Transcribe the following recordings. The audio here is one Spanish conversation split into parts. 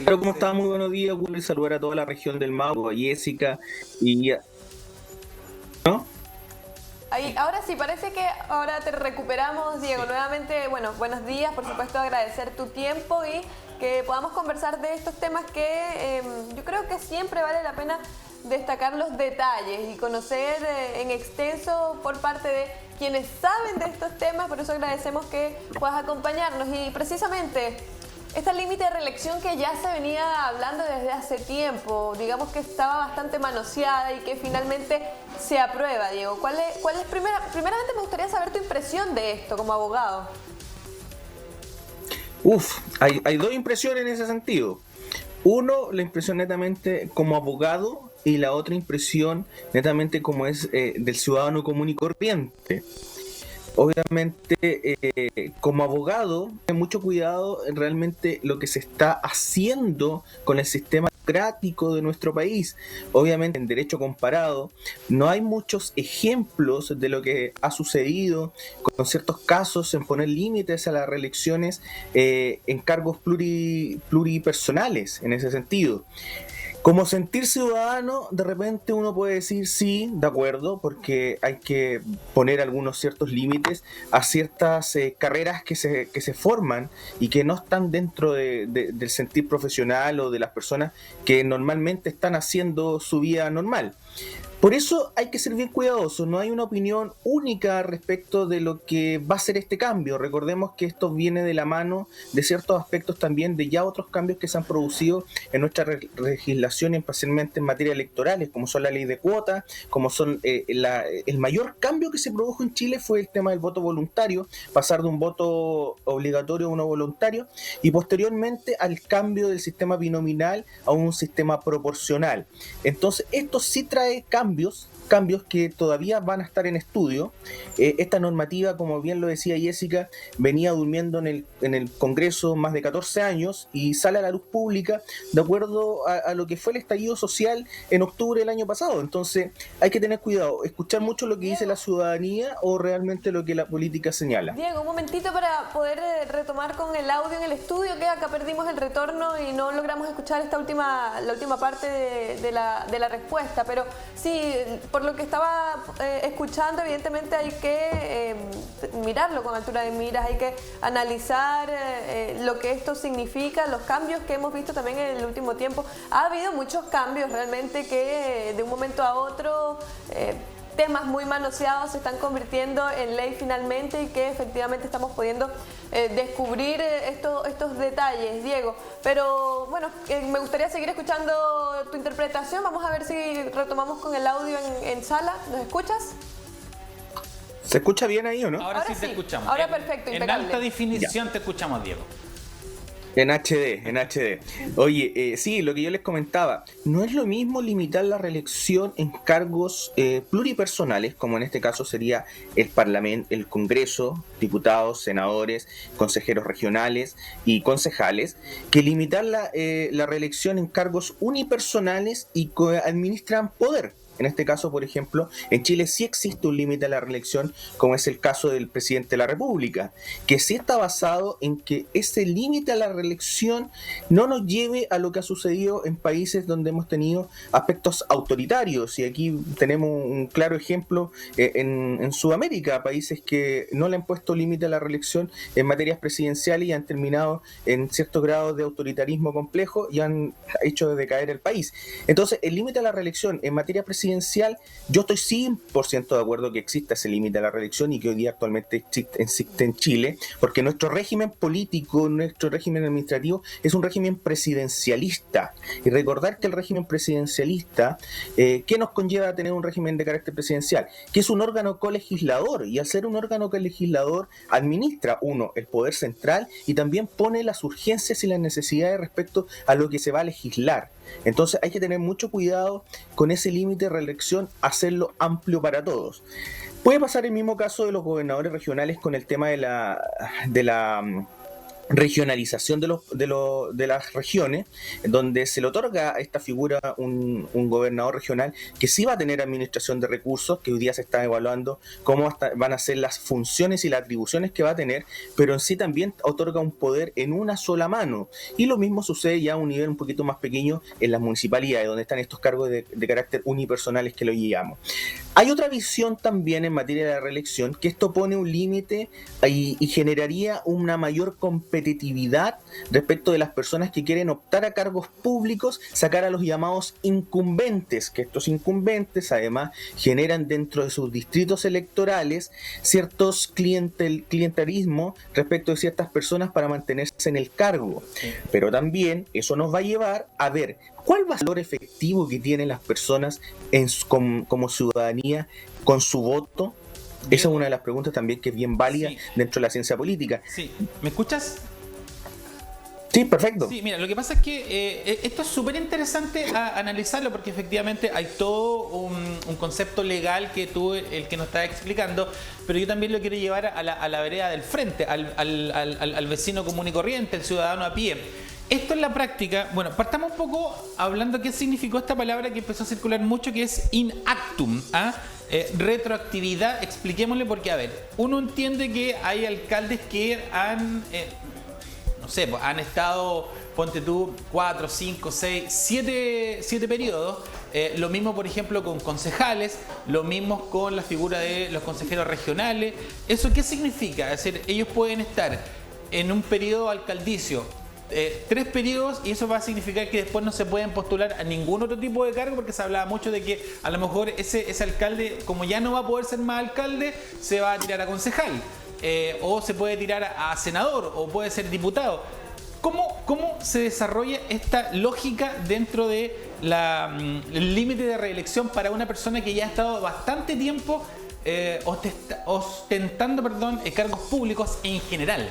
Pero como estaba, muy buenos días, Willy, saludar a toda la región del Maule, a Jessica y ¿no? Ahí, ahora sí, parece que ahora te recuperamos, Diego. Nuevamente, bueno, buenos días, por supuesto, agradecer tu tiempo y que podamos conversar de estos temas que yo creo que siempre vale la pena destacar los detalles y conocer en extenso por parte de quienes saben de estos temas. Por eso agradecemos que puedas acompañarnos y precisamente esta límite de reelección que ya se venía hablando desde hace tiempo, digamos que estaba bastante manoseada y que finalmente se aprueba, Diego. Primeramente me gustaría saber tu impresión de esto como abogado. Hay dos impresiones en ese sentido. Uno, la impresión netamente como abogado y la otra impresión netamente como es del ciudadano común y corriente. Obviamente, como abogado, hay mucho cuidado en realmente lo que se está haciendo con el sistema democrático de nuestro país. Obviamente, en derecho comparado, no hay muchos ejemplos de lo que ha sucedido con ciertos casos en poner límites a las reelecciones en cargos pluripersonales en ese sentido. Como sentir ciudadano, de repente uno puede decir sí, de acuerdo, porque hay que poner algunos ciertos límites a ciertas carreras que se forman y que no están dentro del sentir profesional o de las personas que normalmente están haciendo su vida normal. Por eso hay que ser bien cuidadosos, no hay una opinión única respecto de lo que va a ser este cambio. Recordemos que esto viene de la mano de ciertos aspectos también de ya otros cambios que se han producido en nuestra legislación, especialmente en materia electorales, como son la ley de cuotas, como son el mayor cambio que se produjo en Chile fue el tema del voto voluntario, pasar de un voto obligatorio a uno voluntario, y posteriormente al cambio del sistema binominal a un sistema proporcional. Entonces, esto sí trae cambios que todavía van a estar en estudio. Esta normativa, como bien lo decía Jessica, venía durmiendo en el Congreso más de 14 años y sale a la luz pública de acuerdo a lo que fue el estallido social en octubre del año pasado. Entonces hay que tener cuidado, escuchar mucho lo que dice la ciudadanía o realmente lo que la política señala. Diego, un momentito para poder retomar con el audio en el estudio, que acá perdimos el retorno y no logramos escuchar la última parte de la respuesta, pero sí, por lo que estaba escuchando, evidentemente hay que mirarlo con altura de miras, hay que analizar lo que esto significa, los cambios que hemos visto también en el último tiempo. Ha habido muchos cambios realmente que de un momento a otro temas muy manoseados se están convirtiendo en ley finalmente y que efectivamente estamos pudiendo descubrir estos detalles, Diego. Pero bueno, me gustaría seguir escuchando tu interpretación. Vamos a ver si retomamos con el audio en sala. ¿Nos escuchas? ¿Se escucha bien ahí o no? Ahora sí te escuchamos. Ahora perfecto, en impecable. alta definición Ya. te escuchamos, Diego. En HD, en HD. Oye, sí, lo que yo les comentaba, no es lo mismo limitar la reelección en cargos pluripersonales, como en este caso sería el Parlamento, el Congreso, diputados, senadores, consejeros regionales y concejales, que limitar la reelección en cargos unipersonales y que administran poder. En este caso, por ejemplo, en Chile sí existe un límite a la reelección, como es el caso del presidente de la República, que sí está basado en que ese límite a la reelección no nos lleve a lo que ha sucedido en países donde hemos tenido aspectos autoritarios. Y aquí tenemos un claro ejemplo en Sudamérica, países que no le han puesto límite a la reelección en materias presidenciales y han terminado en ciertos grados de autoritarismo complejo y han hecho decaer el país. Entonces, el límite a la reelección en materia presidencial, yo estoy 100% de acuerdo que exista ese límite a la reelección y que hoy día actualmente existe en Chile, porque nuestro régimen político, nuestro régimen administrativo es un régimen presidencialista. Y recordar que el régimen presidencialista, ¿qué nos conlleva a tener un régimen de carácter presidencial? Que es un órgano colegislador, y al ser un órgano colegislador administra, uno, el poder central y también pone las urgencias y las necesidades respecto a lo que se va a legislar. Entonces hay que tener mucho cuidado con ese límite de reelección, hacerlo amplio para todos. Puede pasar el mismo caso de los gobernadores regionales con el tema de la regionalización de las regiones, donde se le otorga a esta figura un gobernador regional que sí va a tener administración de recursos, que hoy día se está evaluando cómo van a ser las funciones y las atribuciones que va a tener, pero en sí también otorga un poder en una sola mano. Y lo mismo sucede ya a un nivel un poquito más pequeño en las municipalidades, donde están estos cargos de carácter unipersonales que lo llamamos. Hay otra visión también en materia de la reelección, que esto pone un límite y generaría una mayor competitividad respecto de las personas que quieren optar a cargos públicos, sacar a los llamados incumbentes, que estos incumbentes además generan dentro de sus distritos electorales ciertos clientelismo respecto de ciertas personas para mantenerse en el cargo. Pero también eso nos va a llevar a ver cuál va a ser el valor efectivo que tienen las personas como ciudadanía con su voto. Esa es una de las preguntas también que es bien válida dentro de la ciencia política. Sí, ¿me escuchas? Sí, perfecto. Sí, mira, lo que pasa es que esto es súper interesante a analizarlo porque efectivamente hay todo un concepto legal que tú, el que nos estás explicando, pero yo también lo quiero llevar a la vereda del frente, al vecino común y corriente, el ciudadano a pie. Esto en la práctica, bueno, partamos un poco hablando qué significó esta palabra que empezó a circular mucho, que es in actum, retroactividad. Expliquémosle porque, a ver, uno entiende que hay alcaldes que han... no sé, pues han estado, ponte tú, 4, 5, 6, 7 periodos. Lo mismo, por ejemplo, con concejales, lo mismo con la figura de los consejeros regionales. ¿Eso qué significa? Es decir, ellos pueden estar en un periodo alcaldicio 3 periodos y eso va a significar que después no se pueden postular a ningún otro tipo de cargo, porque se hablaba mucho de que a lo mejor ese alcalde, como ya no va a poder ser más alcalde, se va a tirar a concejal. O se puede tirar a senador o puede ser diputado. ¿Cómo se desarrolla esta lógica dentro de el límite de reelección para una persona que ya ha estado bastante tiempo ostentando cargos públicos en general?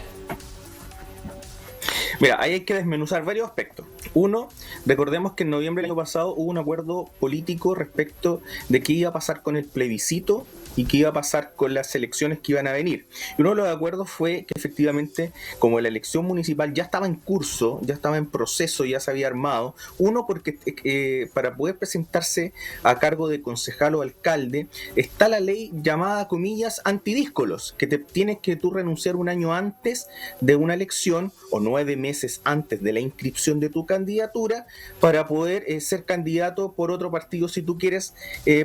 Mira, ahí hay que desmenuzar varios aspectos. Uno, recordemos que en noviembre del año pasado hubo un acuerdo político respecto de qué iba a pasar con el plebiscito y qué iba a pasar con las elecciones que iban a venir. Y uno de los acuerdos fue que efectivamente, como la elección municipal ya estaba en curso, ya estaba en proceso, ya se había armado, uno porque para poder presentarse a cargo de concejal o alcalde, está la ley llamada, comillas, antidíscolos, que te tienes que tú renunciar un año antes de una elección o 9 meses antes de la inscripción de tu candidatura para poder ser candidato por otro partido si tú quieres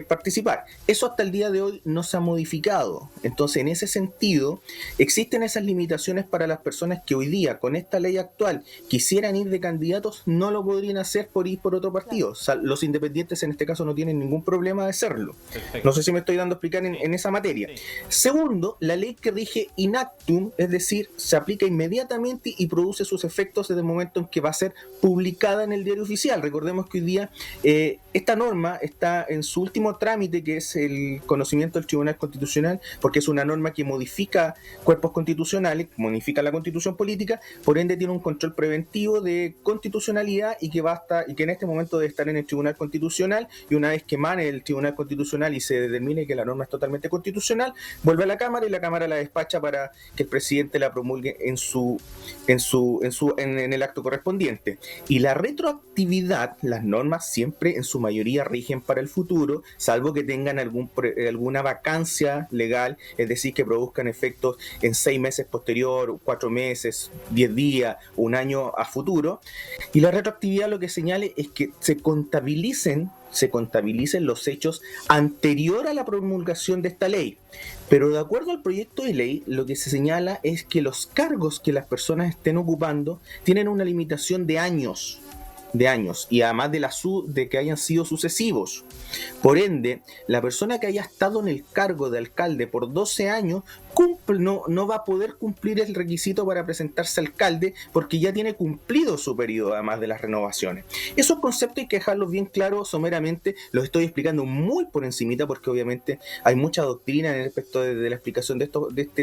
participar. Eso hasta el día de hoy no se ha modificado. Entonces, en ese sentido, existen esas limitaciones para las personas que hoy día, con esta ley actual, quisieran ir de candidatos, no lo podrían hacer por ir por otro partido. O sea, los independientes en este caso no tienen ningún problema de hacerlo. Perfecto. No sé si me estoy dando a explicar en esa materia. Sí. Segundo, la ley que rige in actum, es decir, se aplica inmediatamente y produce sus efectos desde el momento en que va a ser publicada en el diario oficial. Recordemos que hoy día esta norma está en su último trámite, que es el conocimiento del Tribunal Constitucional, porque es una norma que modifica cuerpos constitucionales, modifica la constitución política, por ende tiene un control preventivo de constitucionalidad y que en este momento debe estar en el Tribunal Constitucional, y una vez que emane el Tribunal Constitucional y se determine que la norma es totalmente constitucional, vuelve a la Cámara y la Cámara la despacha para que el presidente la promulgue en el acto correspondiente. Y la retroactividad, las normas siempre en su mayoría rigen para el futuro, salvo que tengan alguna vacancia legal, es decir, que produzcan efectos en 6 meses posterior, 4 meses, 10 días, un año a futuro. Y la retroactividad lo que señale es que se contabilicen los hechos anterior a la promulgación de esta ley. Pero de acuerdo al proyecto de ley, lo que se señala es que los cargos que las personas estén ocupando tienen una limitación de años, y además de que hayan sido sucesivos. Por ende, la persona que haya estado en el cargo de alcalde por 12 años no va a poder cumplir el requisito para presentarse alcalde, porque ya tiene cumplido su periodo, además de las renovaciones. Esos conceptos hay que dejarlos bien claros someramente. Los estoy explicando muy por encimita, porque obviamente hay mucha doctrina en el respecto de la explicación de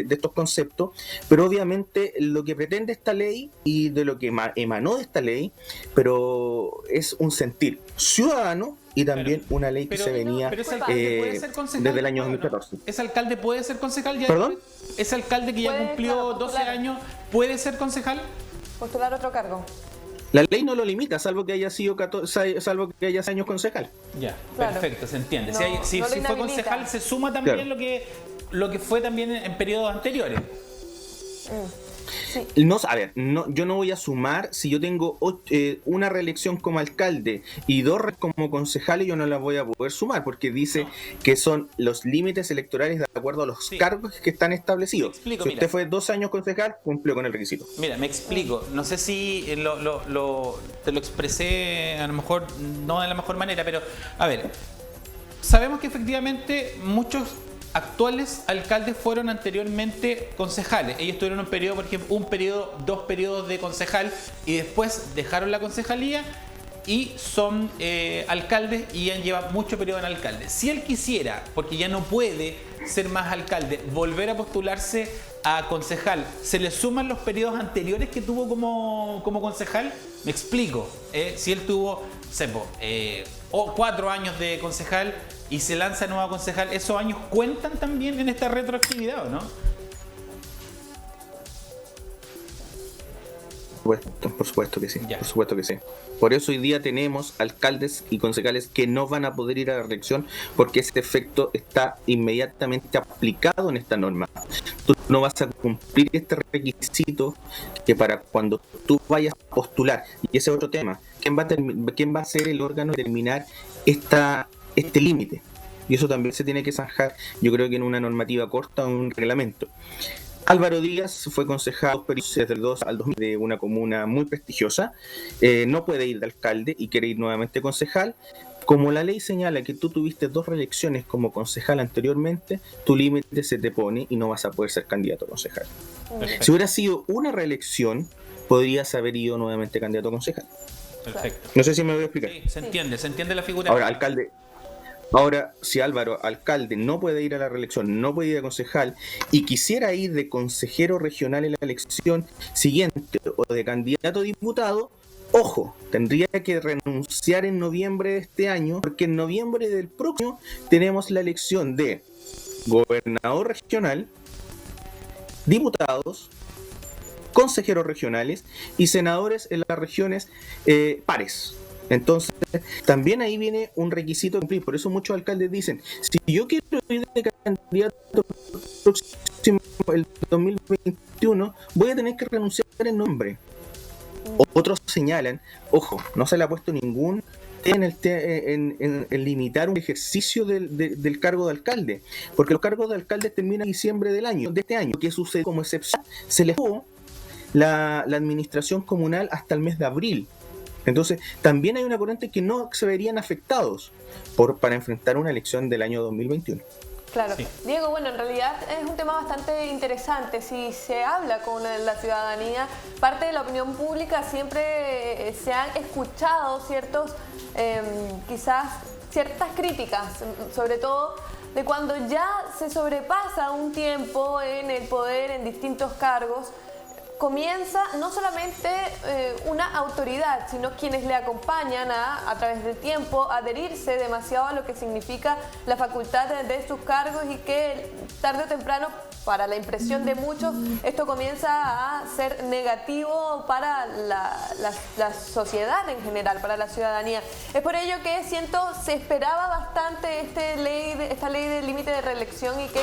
estos conceptos, pero obviamente lo que pretende esta ley y de lo que emanó de esta ley, pero es un sentir ciudadano y también una ley que se venía desde el año 2014. ¿Ese alcalde puede ser concejal ya? ¿Perdón? ¿Ese alcalde que ya cumplió 12 años puede ser concejal? postular otro cargo. La ley no lo limita, salvo que haya sido salvo que haya años concejal. Ya, Claro. perfecto, se entiende. No, si no lo fue inhabilita. concejal, se suma también Claro. lo que fue también en periodos anteriores. Sí. No, a ver, yo no voy a sumar si yo tengo una reelección como alcalde y dos como concejales, yo no las voy a poder sumar porque dice que son los límites electorales de acuerdo a los Sí. cargos que están establecidos. Me explico, Si mira. usted fue 2 años concejal, cumplió con el requisito. Mira, me explico. No sé si te lo expresé a lo mejor no de la mejor manera, pero a ver, sabemos que efectivamente muchos actuales alcaldes fueron anteriormente concejales. Ellos tuvieron un periodo, por ejemplo, dos periodos de concejal y después dejaron la concejalía y son alcaldes y han llevado mucho periodo en alcalde. Si él quisiera, porque ya no puede ser más alcalde, volver a postularse a concejal, ¿se le suman los periodos anteriores que tuvo como concejal? Me explico. Si él tuvo, 4 años de concejal y se lanza nueva concejal, ¿esos años cuentan también en esta retroactividad o no? Por supuesto que sí, Ya. por supuesto que sí. Por eso hoy día tenemos alcaldes y concejales que no van a poder ir a la reelección porque ese efecto está inmediatamente aplicado en esta norma. Tú no vas a cumplir este requisito que para cuando tú vayas a postular, y ese es otro tema, ¿quién va a ser el órgano de determinar este límite? Y eso también se tiene que zanjar, yo creo que en una normativa corta o en un reglamento. Álvaro Díaz fue concejal desde el 2 al 2000 de una comuna muy prestigiosa, no puede ir de alcalde y quiere ir nuevamente concejal. Como la ley señala que tú tuviste 2 reelecciones como concejal anteriormente, tu límite se te pone y no vas a poder ser candidato a concejal. Perfecto. Si hubiera sido una reelección, podrías haber ido nuevamente candidato a concejal. Perfecto. No sé si me voy a explicar. Sí, se entiende la figura. Ahora, si Álvaro, alcalde, no puede ir a la reelección, no puede ir a concejal y quisiera ir de consejero regional en la elección siguiente o de candidato a diputado, ojo, tendría que renunciar en noviembre de este año, porque en noviembre del próximo tenemos la elección de gobernador regional, diputados, consejeros regionales y senadores en las regiones pares. Entonces, también ahí viene un requisito a cumplir. Por eso muchos alcaldes dicen, si yo quiero ir de candidato próximo el 2021, voy a tener que renunciar en nombre. Otros señalan, ojo, no se le ha puesto ningún en limitar un ejercicio del cargo de alcalde, porque los cargos de alcalde terminan en diciembre de este año. ¿Qué sucede como excepción? Se les dio la administración comunal hasta el mes de abril. Entonces, también hay una corriente que no se verían afectados para enfrentar una elección del año 2021. Claro. Sí. Diego, bueno, en realidad es un tema bastante interesante. Si se habla con la ciudadanía, parte de la opinión pública siempre se han escuchado quizás ciertas críticas, sobre todo de cuando ya se sobrepasa un tiempo en el poder, en distintos cargos, comienza no solamente una autoridad, sino quienes le acompañan a través del tiempo, a adherirse demasiado a lo que significa la facultad de sus cargos y que tarde o temprano, para la impresión de muchos, esto comienza a ser negativo para la sociedad en general, para la ciudadanía. Es por ello que se esperaba bastante esta ley del límite de reelección y que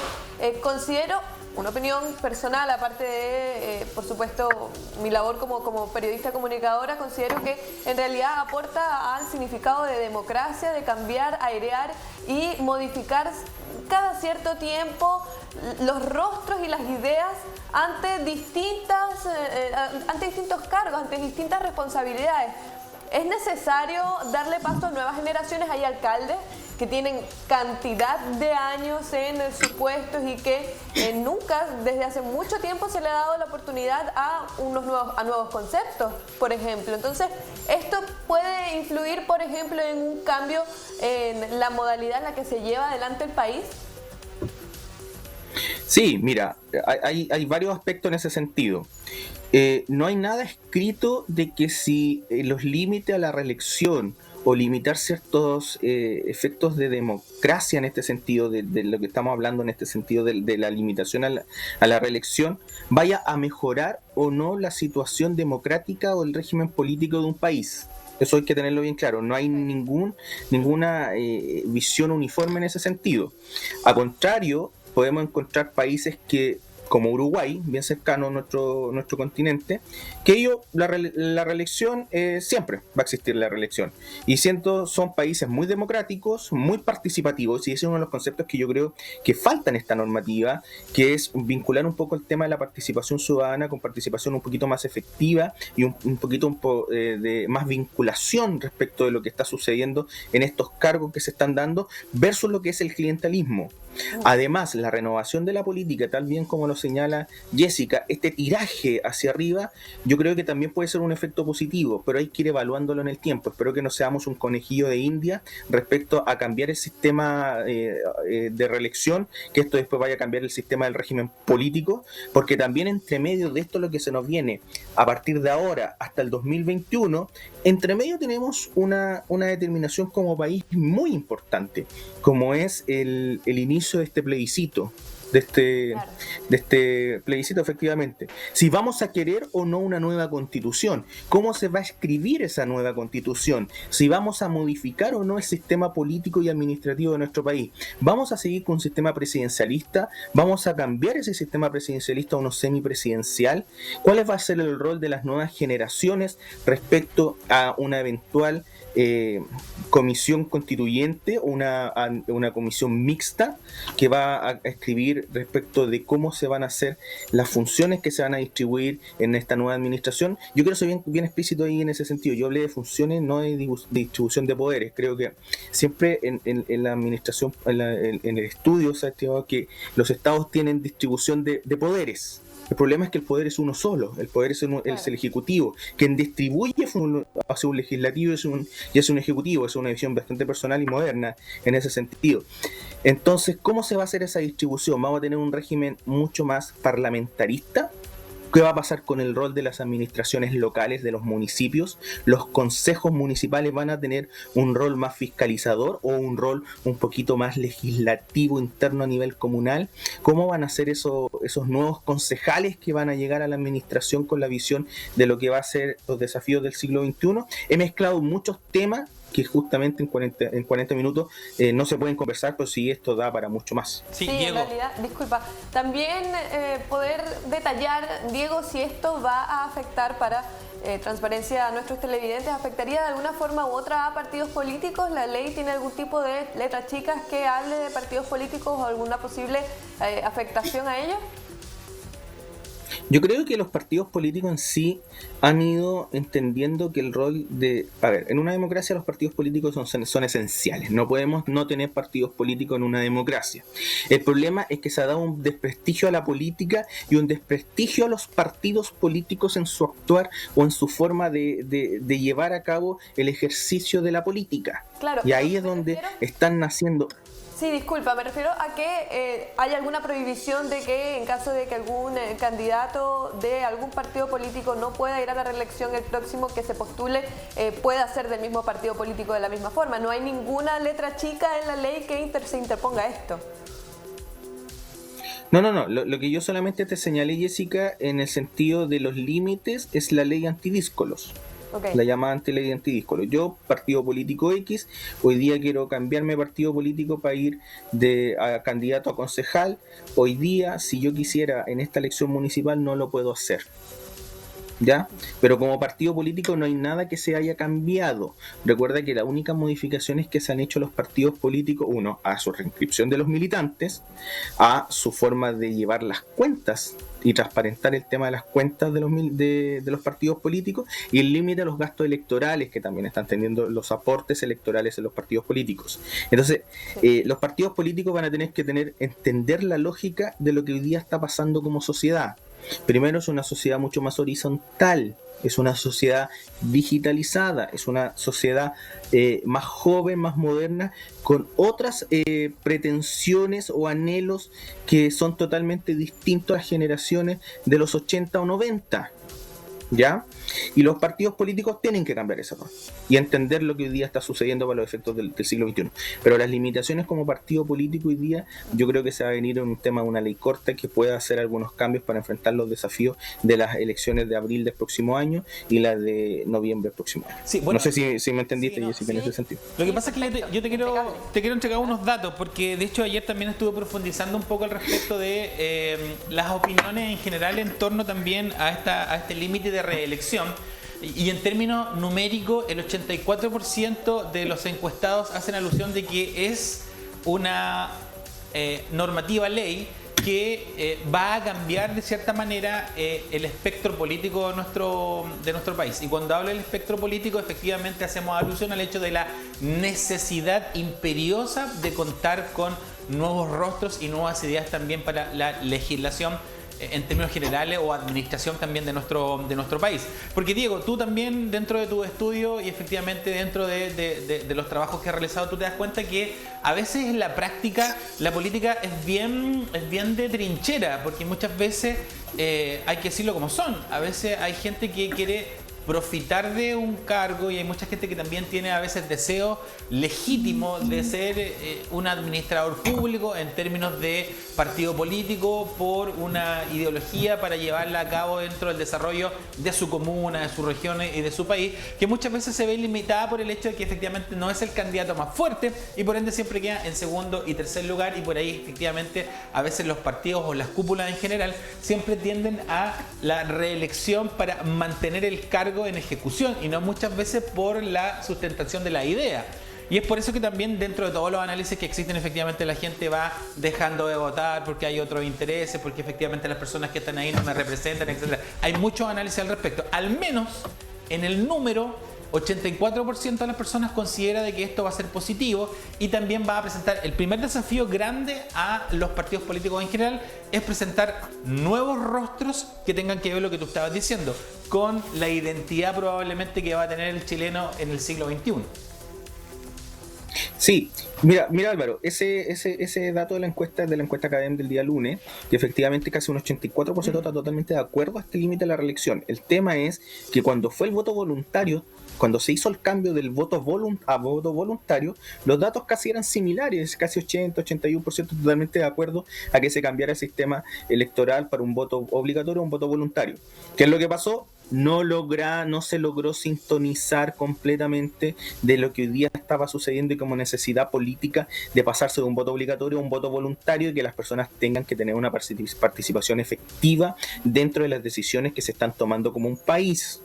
considero, una opinión personal, aparte de, por supuesto, mi labor como periodista comunicadora, considero que en realidad aporta al significado de democracia, de cambiar, airear y modificar cada cierto tiempo los rostros y las ideas ante distintos cargos, ante distintas responsabilidades. Es necesario darle paso a nuevas generaciones. Hay alcaldes que tienen cantidad de años en sus puestos y que nunca, desde hace mucho tiempo, se le ha dado la oportunidad a nuevos conceptos, por ejemplo. Entonces, esto puede influir, por ejemplo, en un cambio en la modalidad en la que se lleva adelante el país. Sí, mira, hay varios aspectos en ese sentido. No hay nada escrito de que si los límites a la reelección o limitar ciertos efectos de democracia en este sentido, de lo que estamos hablando en este sentido de la limitación a la reelección, vaya a mejorar o no la situación democrática o el régimen político de un país. Eso hay que tenerlo bien claro. No hay ninguna visión uniforme en ese sentido. A contrario, podemos encontrar países que, como Uruguay, bien cercano a nuestro continente, que ellos, la reelección, siempre va a existir la reelección. Y siento, son países muy democráticos, muy participativos, y ese es uno de los conceptos que yo creo que falta en esta normativa, que es vincular un poco el tema de la participación ciudadana con participación un poquito más efectiva y un poquito de más vinculación respecto de lo que está sucediendo en estos cargos que se están dando versus lo que es el clientelismo. Además, la renovación de la política, tal bien como lo señala Jessica, este tiraje hacia arriba, yo creo que también puede ser un efecto positivo, pero hay que ir evaluándolo en el tiempo. Espero que no seamos un conejillo de India respecto a cambiar el sistema de reelección, que esto después vaya a cambiar el sistema del régimen político, porque también entre medio de esto lo que se nos viene a partir de ahora hasta el 2021, entre medio tenemos una determinación como país muy importante, como es el inicio de este plebiscito, de este plebiscito efectivamente. Si vamos a querer o no una nueva constitución, cómo se va a escribir esa nueva constitución, si vamos a modificar o no el sistema político y administrativo de nuestro país, vamos a seguir con un sistema presidencialista, vamos a cambiar ese sistema presidencialista a uno semipresidencial, cuál va a ser el rol de las nuevas generaciones respecto a una eventual comisión constituyente o una comisión mixta que va a escribir respecto de cómo se van a hacer las funciones que se van a distribuir en esta nueva administración. Yo quiero ser bien explícito ahí en ese sentido. Yo hablé de funciones, no de distribución de poderes. Creo que siempre en la administración, en el estudio se ha estimado que los estados tienen distribución de poderes. El problema es que el poder es uno solo, el poder es el ejecutivo. Quien distribuye hacia un legislativo y es un ejecutivo, es una visión bastante personal y moderna en ese sentido. Entonces, ¿cómo se va a hacer esa distribución? ¿Vamos a tener un régimen mucho más parlamentarista? ¿Qué va a pasar con el rol de las administraciones locales, de los municipios? ¿Los consejos municipales van a tener un rol más fiscalizador o un rol un poquito más legislativo interno a nivel comunal? ¿Cómo van a ser esos nuevos concejales que van a llegar a la administración con la visión de lo que va a ser los desafíos del siglo XXI? He mezclado muchos temas que justamente en 40 minutos no se pueden conversar, pero sí esto da para mucho más. Sí, en realidad, disculpa, también poder detallar, Diego, si esto va a afectar para transparencia a nuestros televidentes, ¿afectaría de alguna forma u otra a partidos políticos? ¿La ley tiene algún tipo de letras chicas que hable de partidos políticos o alguna posible afectación a ellos? Yo creo que los partidos políticos en sí han ido entendiendo que el rol de... A ver, en una democracia los partidos políticos son esenciales. No podemos no tener partidos políticos en una democracia. El problema es que se ha dado un desprestigio a la política y un desprestigio a los partidos políticos en su actuar o en su forma de llevar a cabo el ejercicio de la política. Claro, y ahí es donde están naciendo... Sí, disculpa, me refiero a que hay alguna prohibición de que en caso de que algún candidato de algún partido político no pueda ir a la reelección el próximo que se postule, pueda ser del mismo partido político de la misma forma. No hay ninguna letra chica en la ley que se interponga esto. No. Lo que yo solamente te señalé, Jessica, en el sentido de los límites, es la ley antidíscolos. Okay. La llamada ley antidíscolo. Yo, partido político X, hoy día quiero cambiarme de partido político para ir a candidato a concejal. Hoy día, si yo quisiera en esta elección municipal, no lo puedo hacer. ¿Ya? Pero como partido político no hay nada que se haya cambiado. Recuerda que las únicas modificaciones que se han hecho los partidos políticos, uno, a su reinscripción de los militantes, a su forma de llevar las cuentas y transparentar el tema de las cuentas de los partidos políticos, y el límite a los gastos electorales que también están teniendo los aportes electorales en los partidos políticos. Entonces, los partidos políticos van a tener que entender la lógica de lo que hoy día está pasando como sociedad. Primero, es una sociedad mucho más horizontal. es una sociedad digitalizada, es una sociedad más joven, más moderna, con otras pretensiones o anhelos que son totalmente distintos a las generaciones de los 80 o 90. ¿Ya? Y los partidos políticos tienen que cambiar ese rol y entender lo que hoy día está sucediendo para los efectos del siglo XXI. Pero las limitaciones como partido político hoy día, yo creo que se va a venir en un tema de una ley corta que pueda hacer algunos cambios para enfrentar los desafíos de las elecciones de abril del próximo año y las de noviembre del próximo año. Sí, bueno, no sé si me entendiste, Jessica, en ese sentido. Lo que pasa es que yo te quiero entregar unos datos, porque de hecho ayer también estuve profundizando un poco al respecto de las opiniones en general en torno también a este límite de reelección. Y en términos numéricos, el 84% de los encuestados hacen alusión de que es una normativa ley que va a cambiar de cierta manera el espectro político de nuestro país. Y cuando hablo del espectro político, efectivamente hacemos alusión al hecho de la necesidad imperiosa de contar con nuevos rostros y nuevas ideas también para la legislación en términos generales o administración también de nuestro país. Porque Diego, tú también dentro de tu estudio y efectivamente dentro de los trabajos que has realizado, tú te das cuenta que a veces en la práctica la política es bien de trinchera, porque muchas veces hay que decirlo como son. A veces hay gente que quiere profitar de un cargo y hay mucha gente que también tiene a veces deseo legítimo de ser un administrador público en términos de partido político por una ideología para llevarla a cabo dentro del desarrollo de su comuna, de sus regiones y de su país, que muchas veces se ve limitada por el hecho de que efectivamente no es el candidato más fuerte y por ende siempre queda en segundo y tercer lugar, y por ahí efectivamente a veces los partidos o las cúpulas en general siempre tienden a la reelección para mantener el cargo en ejecución y no muchas veces por la sustentación de la idea. Y es por eso que también dentro de todos los análisis que existen, efectivamente la gente va dejando de votar porque hay otros intereses, porque efectivamente las personas que están ahí no me representan, etc. Hay muchos análisis al respecto. Al menos en el número, 84% de las personas considera de que esto va a ser positivo, y también va a presentar el primer desafío grande a los partidos políticos en general, es presentar nuevos rostros que tengan que ver lo que tú estabas diciendo, con la identidad probablemente que va a tener el chileno en el siglo XXI. Sí, mira Álvaro, ese dato de la encuesta Academ del día lunes, que efectivamente casi un 84% está totalmente de acuerdo a este límite de la reelección. El tema es que cuando fue el voto voluntario, cuando se hizo el cambio del voto a voto voluntario, los datos casi eran similares, casi 80-81% totalmente de acuerdo a que se cambiara el sistema electoral para un voto obligatorio a un voto voluntario. ¿Qué es lo que pasó? No se logró sintonizar completamente de lo que hoy día estaba sucediendo y como necesidad política de pasarse de un voto obligatorio a un voto voluntario, y que las personas tengan que tener una participación efectiva dentro de las decisiones que se están tomando como un país.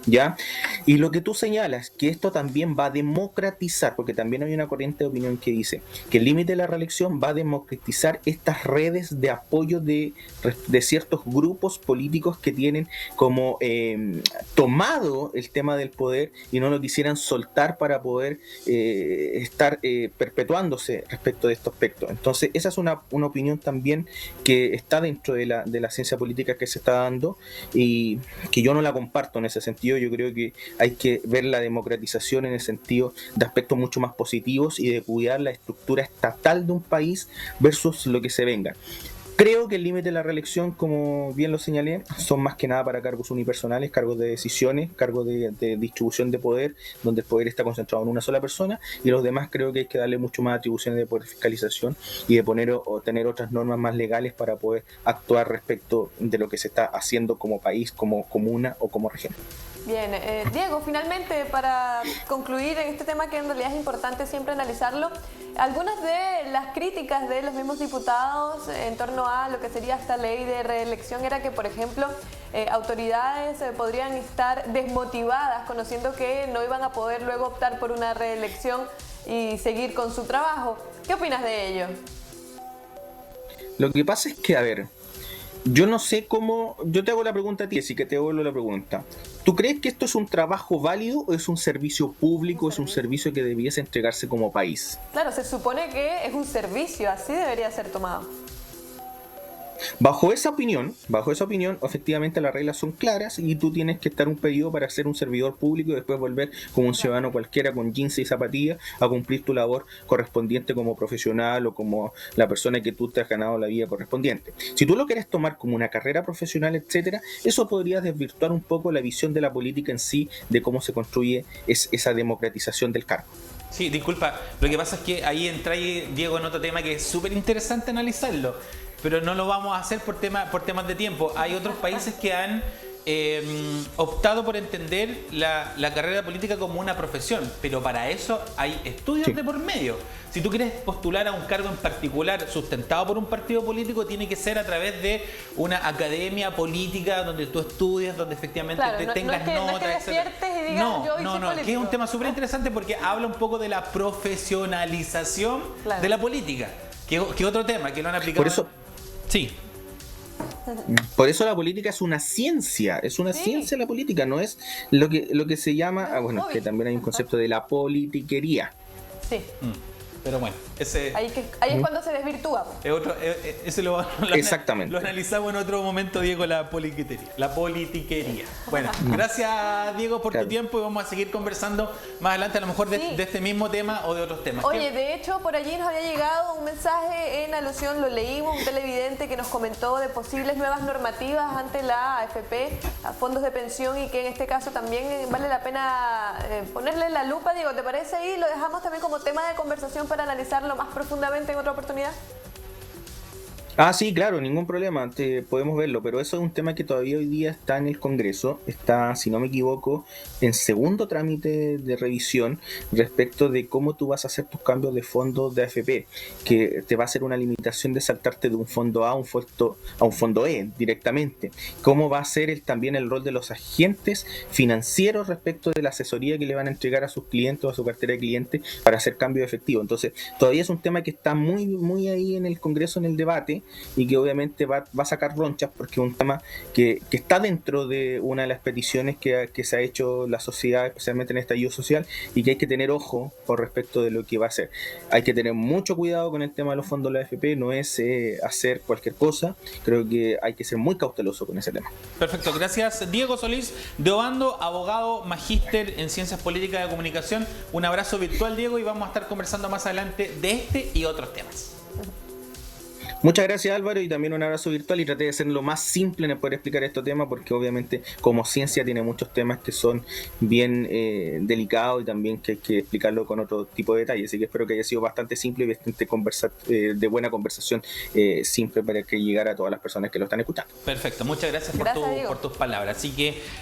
¿Ya? Y lo que tú señalas, que esto también va a democratizar, porque también hay una corriente de opinión que dice que el límite de la reelección va a democratizar estas redes de apoyo de ciertos grupos políticos que tienen como tomado el tema del poder y no lo quisieran soltar para poder estar perpetuándose respecto de estos aspectos. Entonces esa es una opinión también que está dentro de la ciencia política que se está dando, y que yo no la comparto en ese sentido. Yo creo que hay que ver la democratización en el sentido de aspectos mucho más positivos y de cuidar la estructura estatal de un país versus lo que se venga. Creo que el límite de la reelección, como bien lo señalé, son más que nada para cargos unipersonales, cargos de decisiones, cargos de distribución de poder, donde el poder está concentrado en una sola persona, y los demás creo que hay que darle mucho más atribuciones de poder fiscalización y de poner o tener otras normas más legales para poder actuar respecto de lo que se está haciendo como país, como comuna o como región. Bien, Diego, finalmente para concluir en este tema que en realidad es importante siempre analizarlo, algunas de las críticas de los mismos diputados en torno a lo que sería esta ley de reelección era que, por ejemplo, autoridades podrían estar desmotivadas conociendo que no iban a poder luego optar por una reelección y seguir con su trabajo. ¿Qué opinas de ello? Lo que pasa es que, a ver, yo no sé cómo. Yo te hago la pregunta a ti, así que te vuelvo la pregunta. ¿Tú crees que esto es un trabajo válido o es un servicio público, es un servicio que debiese entregarse como país? Claro, se supone que es un servicio, así debería ser tomado. Bajo esa opinión, efectivamente las reglas son claras y tú tienes que estar un periodo para ser un servidor público y después volver como un ciudadano cualquiera con jeans y zapatillas a cumplir tu labor correspondiente como profesional o como la persona que tú te has ganado la vida correspondiente. Si tú lo quieres tomar como una carrera profesional, etcétera, eso podría desvirtuar un poco la visión de la política en sí, de cómo se construye esa democratización del cargo. Sí, disculpa, lo que pasa es que ahí entra, Diego, en otro tema que es súper interesante analizarlo, pero no lo vamos a hacer por temas de tiempo. Hay otros países que han optado por entender la carrera política como una profesión, pero para eso hay estudios de por medio. Si tú quieres postular a un cargo en particular sustentado por un partido político, tiene que ser a través de una academia política donde tú estudias, donde efectivamente tengas notas, etc. Que es un tema súper interesante porque habla un poco de la profesionalización de la política, que otro tema que lo han aplicado. Por eso, por eso la política es una ciencia, ciencia la política, no es lo que se llama, que también hay un concepto de la politiquería. Sí. Pero bueno, ahí es cuando se desvirtúa. Ese Exactamente. Lo analizamos en otro momento, Diego, la politiquería. Bueno, gracias, Diego, por tu tiempo y vamos a seguir conversando más adelante, a lo mejor de este mismo tema o de otros temas. Oye, de hecho, por allí nos había llegado un mensaje en alusión, lo leímos, un televidente que nos comentó de posibles nuevas normativas ante la AFP, a fondos de pensión, y que en este caso también vale la pena ponerle la lupa. Diego, ¿te parece? Y lo dejamos también como tema de conversación para analizarlo más profundamente en otra oportunidad. Sí, claro, ningún problema, podemos verlo, pero eso es un tema que todavía hoy día está en el Congreso, está, si no me equivoco, en segundo trámite de revisión respecto de cómo tú vas a hacer tus cambios de fondos de AFP, que te va a hacer una limitación de saltarte de un fondo A a un fondo E directamente. Cómo va a ser también el rol de los agentes financieros respecto de la asesoría que le van a entregar a sus clientes o a su cartera de clientes para hacer cambios efectivos. Entonces, todavía es un tema que está muy, muy ahí en el Congreso, en el debate, y que obviamente va a sacar ronchas porque es un tema que está dentro de una de las peticiones que se ha hecho la sociedad, especialmente en el estallido social, y que hay que tener ojo por respecto de lo que va a hacer. Hay que tener mucho cuidado con el tema de los fondos de la AFP, no es hacer cualquier cosa, creo que hay que ser muy cauteloso con ese tema. Perfecto, gracias Diego Solís de Obando, abogado, magíster en Ciencias Políticas de Comunicación. Un abrazo virtual, Diego, y vamos a estar conversando más adelante de este y otros temas. Muchas gracias, Álvaro, y también un abrazo virtual, y traté de ser lo más simple en poder explicar este tema porque obviamente como ciencia tiene muchos temas que son bien delicados y también que hay que explicarlo con otro tipo de detalle, así que espero que haya sido bastante simple y bastante de buena conversación, simple para que llegara a todas las personas que lo están escuchando. Perfecto, muchas gracias por tus palabras. Así que